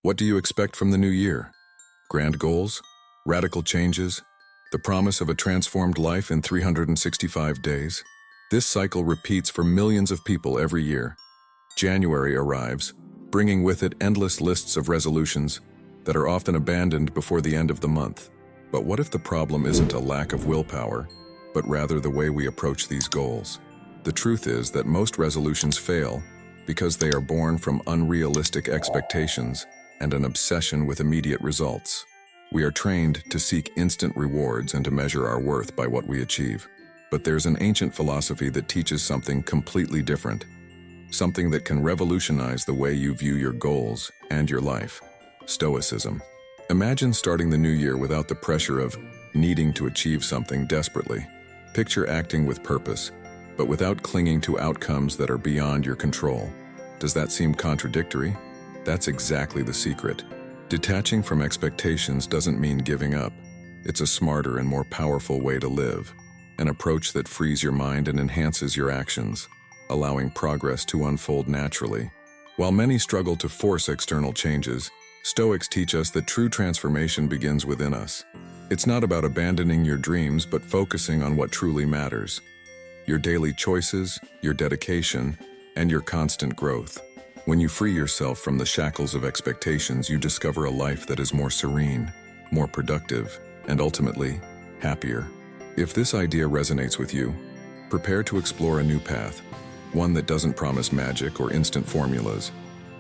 What do you expect from the new year? Grand goals? Radical changes? The promise of a transformed life in 365 days? This cycle repeats for millions of people every year. January arrives, bringing with it endless lists of resolutions that are often abandoned before the end of the month. But what if the problem isn't a lack of willpower, but rather the way we approach these goals? The truth is that most resolutions fail because they are born from unrealistic expectations and an obsession with immediate results. We are trained to seek instant rewards and to measure our worth by what we achieve. But there's an ancient philosophy that teaches something completely different, something that can revolutionize the way you view your goals and your life: Stoicism. Imagine starting the new year without the pressure of needing to achieve something desperately. Picture acting with purpose, but without clinging to outcomes that are beyond your control. Does that seem contradictory? That's exactly the secret. Detaching from expectations doesn't mean giving up. It's a smarter and more powerful way to live, an approach that frees your mind and enhances your actions, allowing progress to unfold naturally. While many struggle to force external changes, Stoics teach us that true transformation begins within us. It's not about abandoning your dreams, but focusing on what truly matters: your daily choices, your dedication, and your constant growth. When you free yourself from the shackles of expectations, you discover a life that is more serene, more productive, and ultimately, happier. If this idea resonates with you, prepare to explore a new path, one that doesn't promise magic or instant formulas,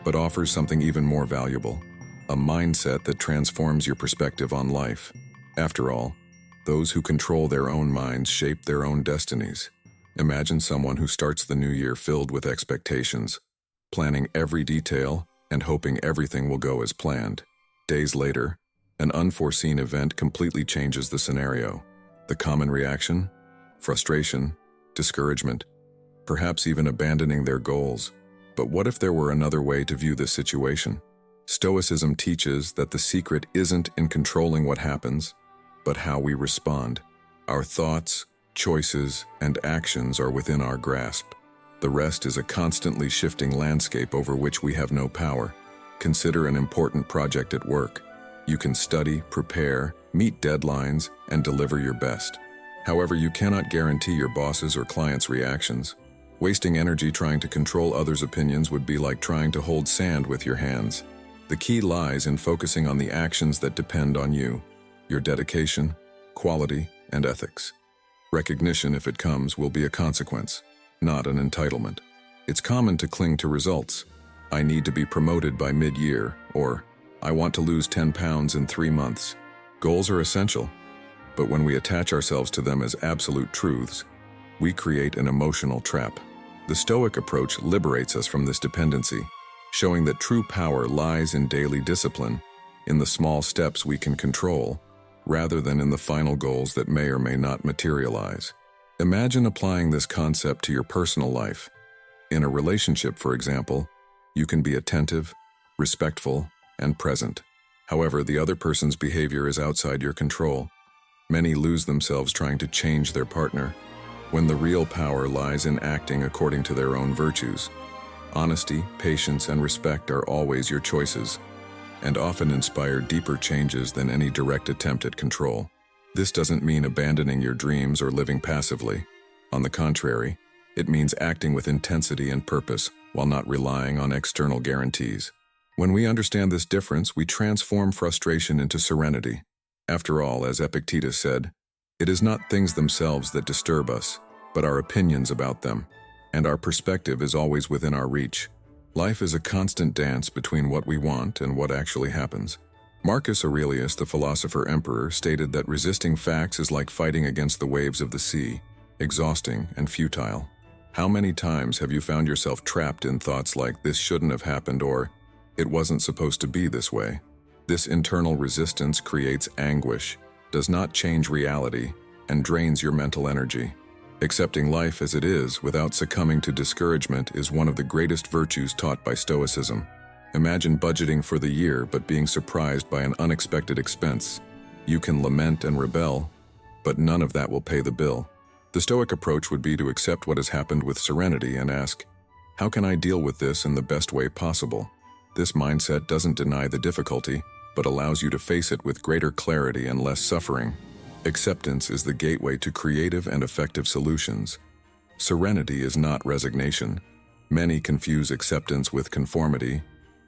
but offers something even more valuable: a mindset that transforms your perspective on life. After all, those who control their own minds shape their own destinies. Imagine someone who starts the new year filled with expectations, planning every detail and hoping everything will go as planned. Days later, an unforeseen event completely changes the scenario. The common reaction? Frustration, discouragement, perhaps even abandoning their goals. But what if there were another way to view this situation? Stoicism teaches that the secret isn't in controlling what happens, but how we respond. Our thoughts, choices, and actions are within our grasp. The rest is a constantly shifting landscape over which we have no power. Consider an important project at work. You can study, prepare, meet deadlines, and deliver your best. However, you cannot guarantee your boss's or client's reactions. Wasting energy trying to control others' opinions would be like trying to hold sand with your hands. The key lies in focusing on the actions that depend on you: your dedication, quality, and ethics. Recognition, if it comes, will be a consequence, not an entitlement. It's common to cling to results. I need to be promoted by mid-year, or I want to lose 10 pounds in 3 months. Goals are essential, but when we attach ourselves to them as absolute truths, we create an emotional trap. The Stoic approach liberates us from this dependency, showing that true power lies in daily discipline, in the small steps we can control, rather than in the final goals that may or may not materialize. Imagine applying this concept to your personal life. In a relationship, for example, you can be attentive, respectful, and present. However, the other person's behavior is outside your control. Many lose themselves trying to change their partner, when the real power lies in acting according to their own virtues. Honesty, patience, and respect are always your choices, and often inspire deeper changes than any direct attempt at control. This doesn't mean abandoning your dreams or living passively. On the contrary, it means acting with intensity and purpose while not relying on external guarantees. When we understand this difference, we transform frustration into serenity. After all, as Epictetus said, it is not things themselves that disturb us, but our opinions about them, and our perspective is always within our reach. Life is a constant dance between what we want and what actually happens. Marcus Aurelius, the philosopher-emperor, stated that resisting facts is like fighting against the waves of the sea, exhausting and futile. How many times have you found yourself trapped in thoughts like, "This shouldn't have happened," or "It wasn't supposed to be this way"? This internal resistance creates anguish, does not change reality, and drains your mental energy. Accepting life as it is without succumbing to discouragement is one of the greatest virtues taught by Stoicism. Imagine budgeting for the year but being surprised by an unexpected expense. You can lament and rebel, but none of that will pay the bill. The Stoic approach would be to accept what has happened with serenity and ask, how can I deal with this in the best way possible? This mindset doesn't deny the difficulty, but allows you to face it with greater clarity and less suffering. Acceptance is the gateway to creative and effective solutions. Serenity is not resignation. Many confuse acceptance with conformity,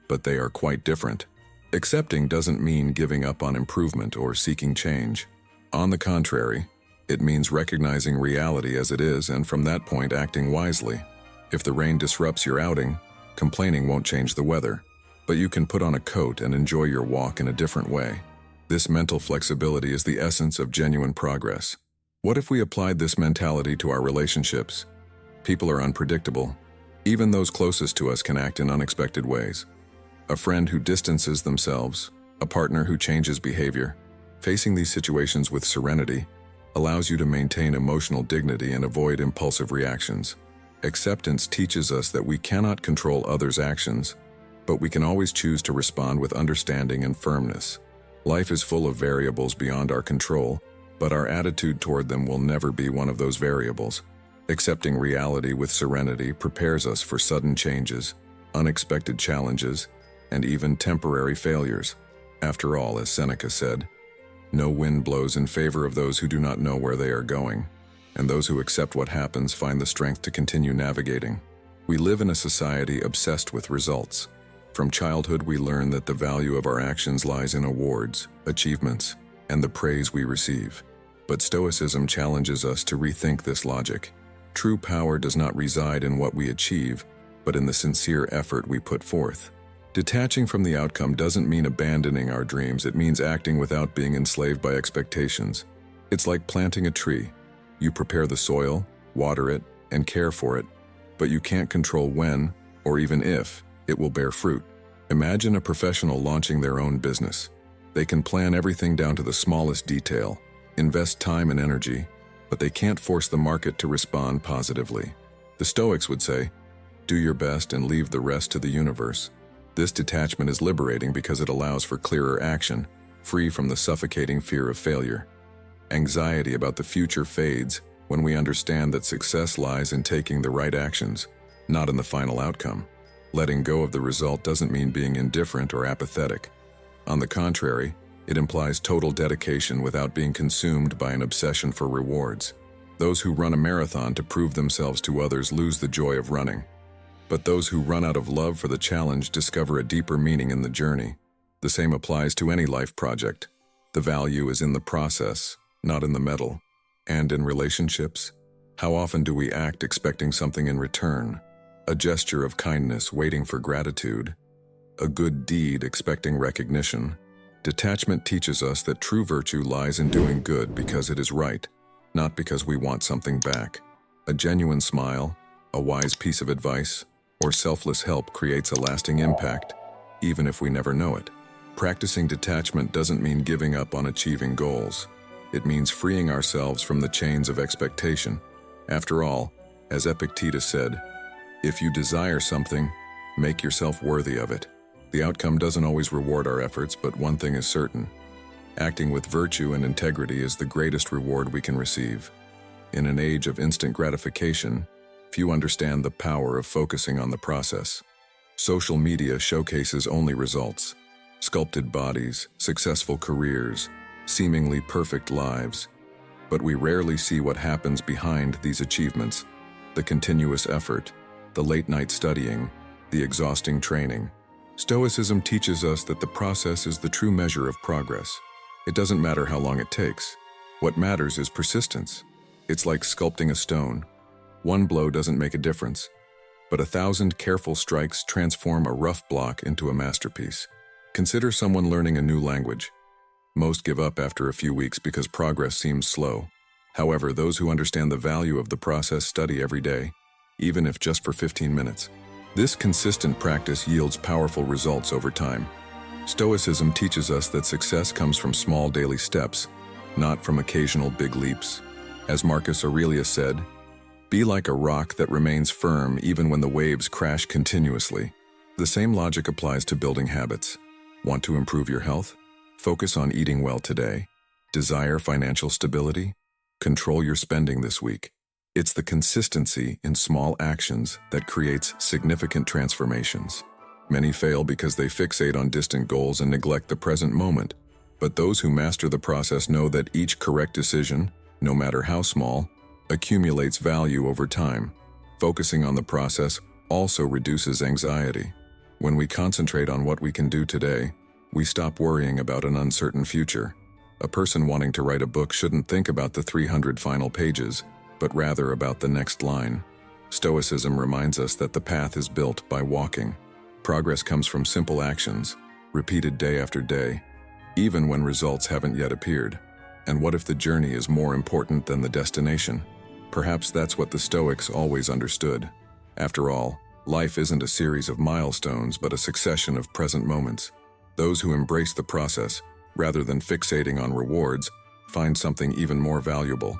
but they are quite different. Accepting doesn't mean giving up on improvement or seeking change. On the contrary, it means recognizing reality as it is and from that point acting wisely. If the rain disrupts your outing, complaining won't change the weather, but you can put on a coat and enjoy your walk in a different way. This mental flexibility is the essence of genuine progress. What if we applied this mentality to our relationships? People are unpredictable. Even those closest to us can act in unexpected ways. A friend who distances themselves, a partner who changes behavior. Facing these situations with serenity allows you to maintain emotional dignity and avoid impulsive reactions. Acceptance teaches us that we cannot control others' actions, but we can always choose to respond with understanding and firmness. Life is full of variables beyond our control, but our attitude toward them will never be one of those variables. Accepting reality with serenity prepares us for sudden changes, unexpected challenges, and even temporary failures. After all, as Seneca said, no wind blows in favor of those who do not know where they are going, and those who accept what happens find the strength to continue navigating. We live in a society obsessed with results. From childhood, we learn that the value of our actions lies in awards, achievements, and the praise we receive. But Stoicism challenges us to rethink this logic. True power does not reside in what we achieve, but in the sincere effort we put forth. Detaching from the outcome doesn't mean abandoning our dreams, it means acting without being enslaved by expectations. It's like planting a tree. You prepare the soil, water it, and care for it, but you can't control when, or even if, it will bear fruit. Imagine a professional launching their own business. They can plan everything down to the smallest detail, invest time and energy, but they can't force the market to respond positively. The Stoics would say, do your best and leave the rest to the universe. This detachment is liberating because it allows for clearer action, free from the suffocating fear of failure. Anxiety about the future fades when we understand that success lies in taking the right actions, not in the final outcome. Letting go of the result doesn't mean being indifferent or apathetic. On the contrary, it implies total dedication without being consumed by an obsession for rewards. Those who run a marathon to prove themselves to others lose the joy of running. But those who run out of love for the challenge discover a deeper meaning in the journey. The same applies to any life project. The value is in the process, not in the medal. And in relationships, how often do we act expecting something in return? A gesture of kindness waiting for gratitude. A good deed expecting recognition. Detachment teaches us that true virtue lies in doing good because it is right, not because we want something back. A genuine smile, a wise piece of advice, or selfless help creates a lasting impact, even if we never know it. Practicing detachment doesn't mean giving up on achieving goals. It means freeing ourselves from the chains of expectation. After all, as Epictetus said, if you desire something, make yourself worthy of it. The outcome doesn't always reward our efforts, but one thing is certain. Acting with virtue and integrity is the greatest reward we can receive. In an age of instant gratification, few understand the power of focusing on the process. Social media showcases only results. Sculpted bodies, successful careers, seemingly perfect lives. But we rarely see what happens behind these achievements. The continuous effort, the late-night studying, the exhausting training. Stoicism teaches us that the process is the true measure of progress. It doesn't matter how long it takes. What matters is persistence. It's like sculpting a stone. One blow doesn't make a difference, but 1,000 careful strikes transform a rough block into a masterpiece. Consider someone learning a new language. Most give up after a few weeks because progress seems slow. However, those who understand the value of the process study every day, even if just for 15 minutes. This consistent practice yields powerful results over time. Stoicism teaches us that success comes from small daily steps, not from occasional big leaps. As Marcus Aurelius said, "Be like a rock that remains firm even when the waves crash continuously." The same logic applies to building habits. Want to improve your health? Focus on eating well today. Desire financial stability? Control your spending this week. It's the consistency in small actions that creates significant transformations. Many fail because they fixate on distant goals and neglect the present moment. But those who master the process know that each correct decision, no matter how small, accumulates value over time. Focusing on the process also reduces anxiety. When we concentrate on what we can do today, we stop worrying about an uncertain future. A person wanting to write a book shouldn't think about the 300 final pages, but rather about the next line. Stoicism reminds us that the path is built by walking. Progress comes from simple actions, repeated day after day, even when results haven't yet appeared. And what if the journey is more important than the destination? Perhaps that's what the Stoics always understood. After all, life isn't a series of milestones but a succession of present moments. Those who embrace the process, rather than fixating on rewards, find something even more valuable: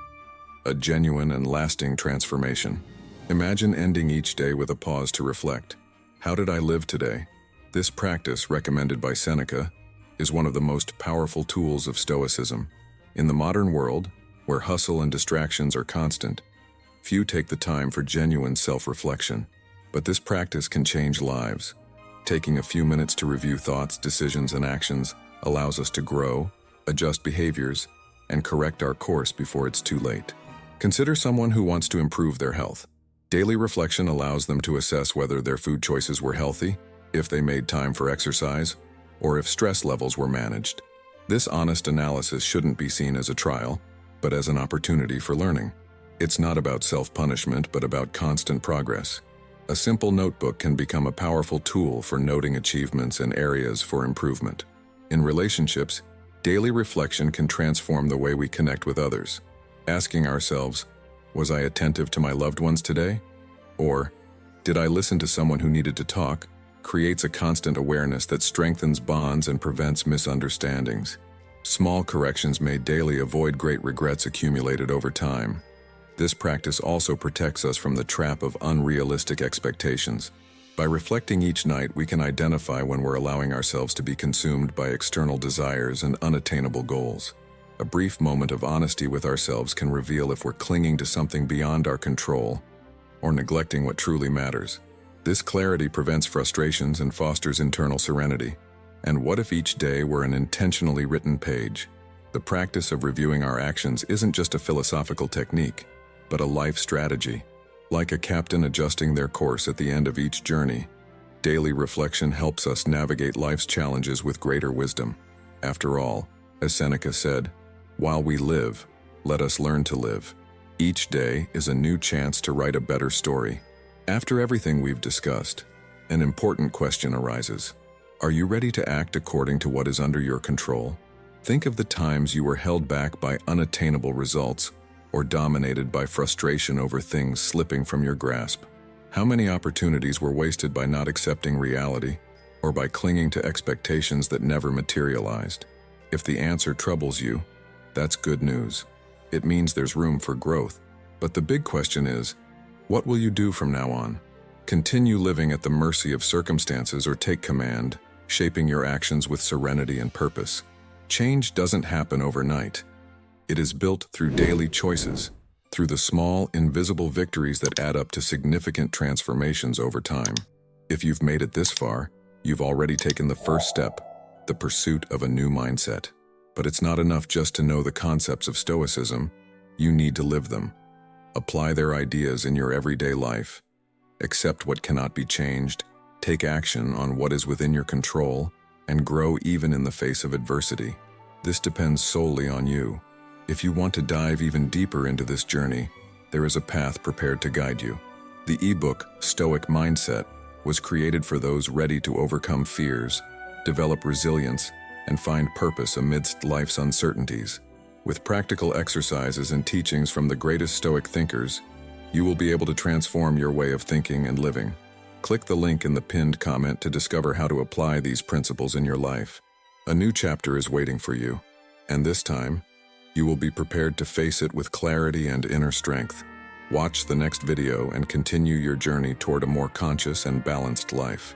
a genuine and lasting transformation. Imagine ending each day with a pause to reflect. How did I live today? This practice, recommended by Seneca, is one of the most powerful tools of Stoicism. In the modern world, where hustle and distractions are constant, few take the time for genuine self-reflection. But this practice can change lives. Taking a few minutes to review thoughts, decisions, and actions allows us to grow, adjust behaviors, and correct our course before it's too late. Consider someone who wants to improve their health. Daily reflection allows them to assess whether their food choices were healthy, if they made time for exercise, or if stress levels were managed. This honest analysis shouldn't be seen as a trial, but as an opportunity for learning. It's not about self-punishment, but about constant progress. A simple notebook can become a powerful tool for noting achievements and areas for improvement. In relationships, daily reflection can transform the way we connect with others. Asking ourselves, was I attentive to my loved ones today? Or, did I listen to someone who needed to talk? Creates a constant awareness that strengthens bonds and prevents misunderstandings. Small corrections made daily avoid great regrets accumulated over time. This practice also protects us from the trap of unrealistic expectations. By reflecting each night, we can identify when we're allowing ourselves to be consumed by external desires and unattainable goals. A brief moment of honesty with ourselves can reveal if we're clinging to something beyond our control or neglecting what truly matters. This clarity prevents frustrations and fosters internal serenity. And what if each day were an intentionally written page? The practice of reviewing our actions isn't just a philosophical technique, but a life strategy. Like a captain adjusting their course at the end of each journey, daily reflection helps us navigate life's challenges with greater wisdom. After all, as Seneca said, while we live, let us learn to live. Each day is a new chance to write a better story. After everything we've discussed, an important question arises. Are you ready to act according to what is under your control? Think of the times you were held back by unattainable results or dominated by frustration over things slipping from your grasp. How many opportunities were wasted by not accepting reality or by clinging to expectations that never materialized? If the answer troubles you, that's good news. It means there's room for growth. But the big question is, what will you do from now on? Continue living at the mercy of circumstances or take command, shaping your actions with serenity and purpose. Change doesn't happen overnight. It is built through daily choices, through the small, invisible victories that add up to significant transformations over time. If you've made it this far, you've already taken the first step, the pursuit of a new mindset. But it's not enough just to know the concepts of Stoicism. You need to live them. Apply their ideas in your everyday life. Accept what cannot be changed, take action on what is within your control, and grow even in the face of adversity. This depends solely on you. If you want to dive even deeper into this journey, there is a path prepared to guide you. The ebook, Stoic Mindset, was created for those ready to overcome fears, develop resilience, and find purpose amidst life's uncertainties. With practical exercises and teachings from the greatest Stoic thinkers, you will be able to transform your way of thinking and living. Click the link in the pinned comment to discover how to apply these principles in your life. A new chapter is waiting for you, and this time, you will be prepared to face it with clarity and inner strength. Watch the next video and continue your journey toward a more conscious and balanced life.